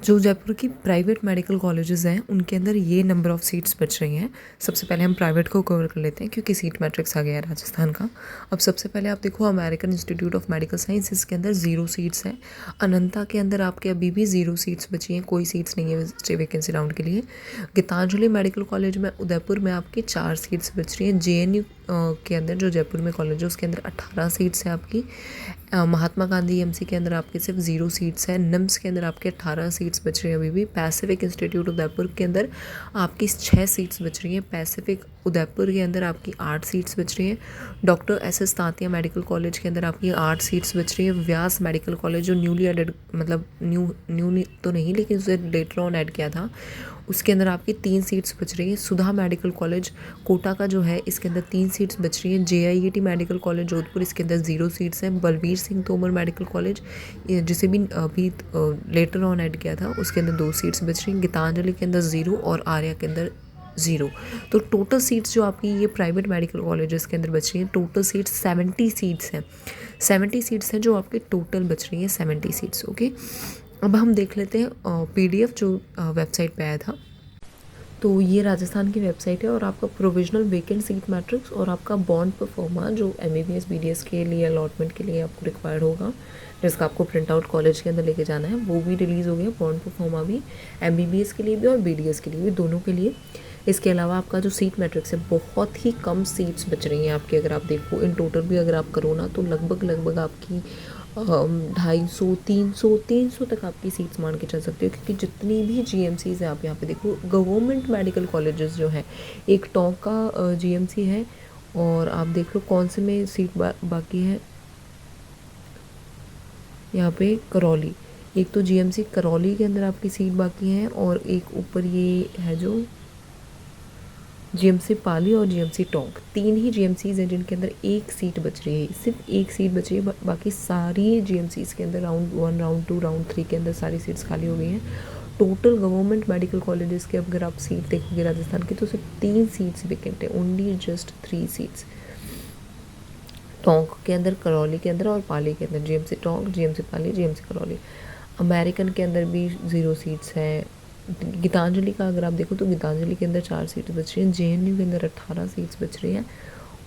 जो जयपुर की private medical colleges हैं उनके अंदर ये नंबर ऑफ़ सीट्स बच रही हैं। सबसे पहले हम प्राइवेट को कवर कर लेते हैं क्योंकि सीट मैट्रिक्स आ गया है राजस्थान का। अब सबसे पहले आप देखो American institute of medical sciences के अंदर 0 सीट्स हैं। अनंता के अंदर आपके अभी भी 0 सीट्स बची हैं, कोई सीट्स नहीं है वैकेंसी राउंड के लिए। गीतांजलि मेडिकल कॉलेज में उदयपुर में आपकी 4 सीट्स बच रही हैं। JNU के अंदर जो जयपुर में कॉलेज है उसके अंदर 18 सीट्स हैं आपकी। महात्मा गांधी EMC के अंदर आपके सिर्फ 0 सीट्स हैं। निम्स के अंदर आपके 18 सीट्स बच रही हैं अभी भी। पैसिफिक इंस्टीट्यूट उदयपुर के अंदर आपकी 6 सीट्स बच रही हैं। पैसिफिक उदयपुर के अंदर आपकी 8 सीट्स बच रही हैं। Doctor SS Tantia medical college के अंदर आपकी 8 सीट्स बच रही है। व्यास मेडिकल कॉलेज जो न्यूली एडेड, मतलब न्यू तो नहीं, लेकिन उसे लेटर ऑन ऐड किया था, उसके अंदर आपकी 3 सीट्स बच रही है। सुधा मेडिकल कॉलेज कोटा का जो है इसके अंदर 3 सीट्स बच रही हैं। JIET मेडिकल कॉलेज जोधपुर, इसके अंदर 0 सीट्स हैं। बलबीर सिंह तोमर मेडिकल कॉलेज जिसे भी अभी लेटर ऑन ऐड किया था, उसके अंदर 2 सीट्स बच रही हैं। गीतांजलि के अंदर 0 और आर्या के अंदर 0। तो टोटल सीट्स जो आपकी ये प्राइवेट मेडिकल कॉलेजेस के अंदर बच रही हैं, टोटल सीट्स 70 सीट्स हैं। 70 सीट्स हैं जो आपके टोटल बच रही हैं, 70 सीट्स। ओके, अब हम देख लेते हैं PDF जो वेबसाइट पे आया था। तो ये राजस्थान की वेबसाइट है और आपका प्रोविजनल वेकेंट सीट मैट्रिक्स और आपका बॉन्ड परफॉर्मा जो MBBS BDS के लिए अलॉटमेंट के लिए आपको रिक्वायर्ड होगा, जिसका आपको प्रिंट आउट कॉलेज के अंदर लेके जाना है, वो भी रिलीज़ हो गया। बॉन्ड परफॉर्मा भी MBBS के लिए भी और BDS के लिए भी, दोनों के लिए। इसके अलावा आपका जो सीट मैट्रिक्स है, बहुत ही कम सीट्स बच रही हैं आपकी। अगर आप देखो इन टोटल भी अगर आप करो ना, तो लगभग आपकी 250-300 तक आपकी सीट्स मान के चल सकते हो, क्योंकि जितनी भी GMCs हैं, आप यहाँ पे देखो गवर्नमेंट मेडिकल कॉलेजेस जो है, एक टोंक का GMC है, और आप देख लो कौन से में सीट बाकी है। यहाँ पे करौली, एक तो GMC करौली के अंदर आपकी सीट बाकी है, और एक ऊपर ये है जो GMC पाली और GMC टोंक, 3 ही GMCs हैं जिनके अंदर एक सीट बच रही है, सिर्फ एक सीट बच रही है। बाकी सारी GMCs के अंदर राउंड 1, राउंड 2, राउंड 3 के अंदर सारी सीट्स खाली हो गई हैं। टोटल गवर्नमेंट मेडिकल कॉलेजेस के अगर आप सीट देखोगे राजस्थान की, तो सिर्फ 3 सीट्स वेकेंट है, ओनली जस्ट 3 सीट्स। टोंक के अंदर, करौली के अंदर और पाली के अंदर। GMC टोंक, GMC पाली, GMC करौली। अमेरिकन के अंदर भी 0 सीट्स हैं। गीतांजलि का अगर आप देखो तो गीतांजलि के अंदर 4 सीट्स बच रही हैं। JNU के अंदर 18 सीट्स बच रही हैं।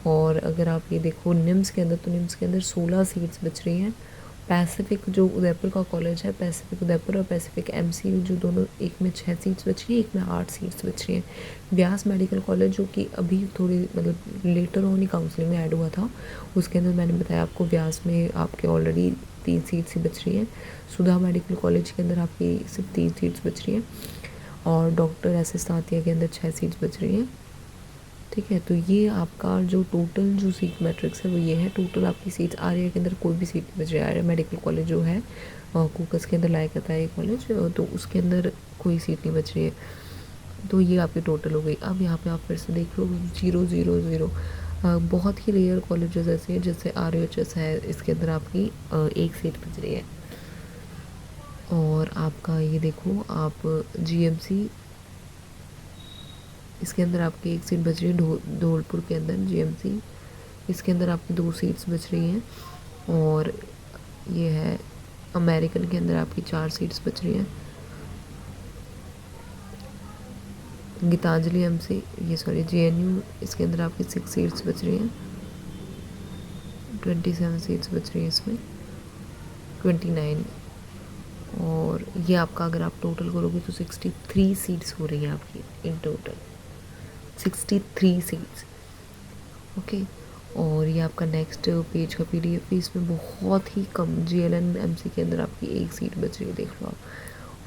और अगर आप ये देखो निम्स के अंदर, तो निम्स के अंदर 16 सीट्स बच रही हैं। पैसिफिक जो उदयपुर का कॉलेज है, पैसिफिक उदयपुर और पैसिफिक MC, जो दोनों, एक में 6 सीट्स बच रही हैं, एक में 8 सीट्स बच रही हैं। व्यास मेडिकल कॉलेज जो कि अभी थोड़ी मतलब लेटर ऑन ही काउंसलिंग में ऐड हुआ था, उसके अंदर मैंने बताया आपको व्यास में आपके ऑलरेडी 3 सीट्स ही बच रही हैं। सुधा मेडिकल कॉलेज के अंदर आपकी सिर्फ 3 सीट्स बच रही हैं, और डॉक्टर SS तांतिया के अंदर 6 सीट्स बच रही हैं। ठीक है, तो ये आपका जो टोटल जो सीट मैट्रिक्स है वो ये है। टोटल आपकी सीट्स, आर्या के अंदर कोई भी सीट नहीं बच रही है। आर्या मेडिकल कॉलेज जो है कूकस के अंदर लाया करता है ये कॉलेज, तो उसके अंदर कोई सीट नहीं बच रही है। तो ये आपकी टोटल हो गई। अब यहाँ पे आप फिर से देख लो 0 0 0। बहुत ही रेयर कॉलेजेस ऐसे हैं, जैसे RUHS है, इसके अंदर आपकी 1 सीट बच रही है। और आपका ये देखो आप GMC, इसके अंदर आपकी 1 सीट बच रही है। धौलपुर के अंदर GMC, इसके अंदर आपकी 2 सीट्स बच रही हैं। और ये है अमेरिकन के अंदर आपकी 4 सीट्स बच रही हैं। गीतांजलि MC, ये सॉरी JNU, इसके अंदर आपकी 6 सीट्स बच रही हैं। 27 सीट्स बच रही हैं इसमें, 29। और ये आपका अगर आप टोटल करोगे तो 63 सीट्स हो रही हैं आपकी इन टोटल, 63 सीट्स। ओके, और ये आपका नेक्स्ट पेज का PDF है। इसमें बहुत ही कम GLN MC के अंदर आपकी 1 सीट बच रही है, देख लो आप।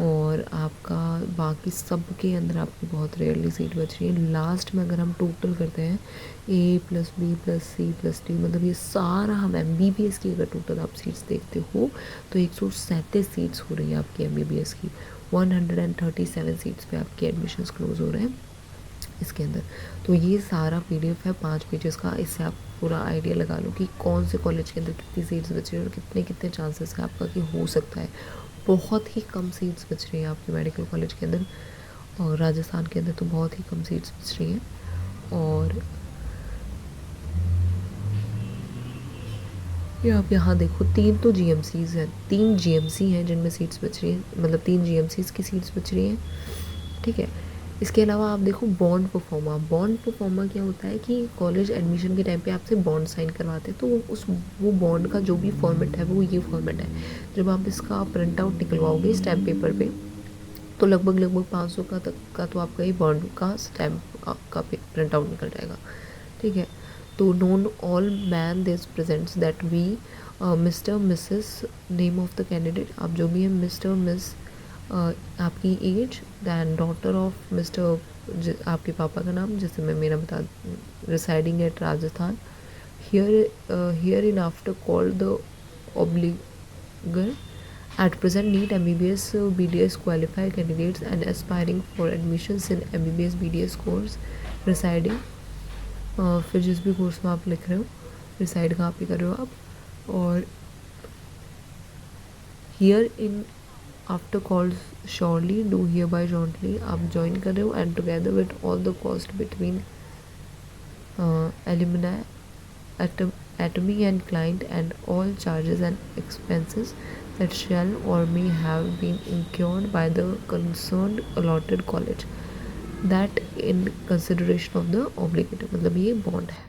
और आपका बाकी सब के अंदर आपकी बहुत रेयरली सीट बच रही है। लास्ट में अगर हम टोटल करते हैं A + B + C + D, मतलब ये सारा हम MBBS की अगर टोटल आप सीट्स देखते हो तो 137 सीट्स हो रही है आपकी MBBS की। 137 सीट्स पे आपके एडमिशन्स क्लोज हो रहे हैं इसके अंदर। तो ये सारा PDF है 5 पेजेस का। इससे आप पूरा आइडिया लगा लो कि कौन से कॉलेज के अंदर कितनी सीट्स बच रही है और कितने कितने चांसेस है आपका कि हो सकता है। बहुत ही कम सीट्स बच रही हैं आपके मेडिकल कॉलेज के अंदर, और राजस्थान के अंदर तो बहुत ही कम सीट्स बच रही हैं। और ये आप यहाँ देखो 3 तो जीएमसीज़ हैं, 3 जीएमसी हैं जिनमें सीट्स बच रही हैं, मतलब 3 जीएमसीज़ की सीट्स बच रही हैं, ठीक है। इसके अलावा आप देखो बॉन्ड परफॉर्मा। बॉन्ड परफॉर्मा क्या होता है कि कॉलेज एडमिशन के टाइम पे आपसे बॉन्ड साइन करवाते हैं, तो वो बॉन्ड का जो भी फॉर्मेट है वो ये फॉर्मेट है। जब आप इसका प्रिंट आउट निकलवाओगे स्टैम्प पेपर पे, तो लगभग 500 का तक का तो आपका ये बॉन्ड का स्टैम्प आपका प्रिंट आउट निकल जाएगा, ठीक है। तो known all man this presents that we mister missus name of the candidate, आप जो भी है मिस्टर मिस आपकी age, then daughter of mister आपके पापा का नाम, जैसे मैं मेरा बता, residing at Rajasthan, hereinafter called the obligor. At present, NEET MBBS BDS qualified candidates and aspiring for admissions in MBBS BDS course residing, फिर जिस भी कोर्स में आप लिख रहे हो रिसाइड कहाँ पे कर रहे हो आप, और here in after called surely do here bye jointly आप ज्वाइन कर रहे हो, and together with all the cost between alumni atomy and client and all charges and expenses that shall or may have been incurred by the concerned allotted college, that in consideration of the obligator, मतलब ये bond है।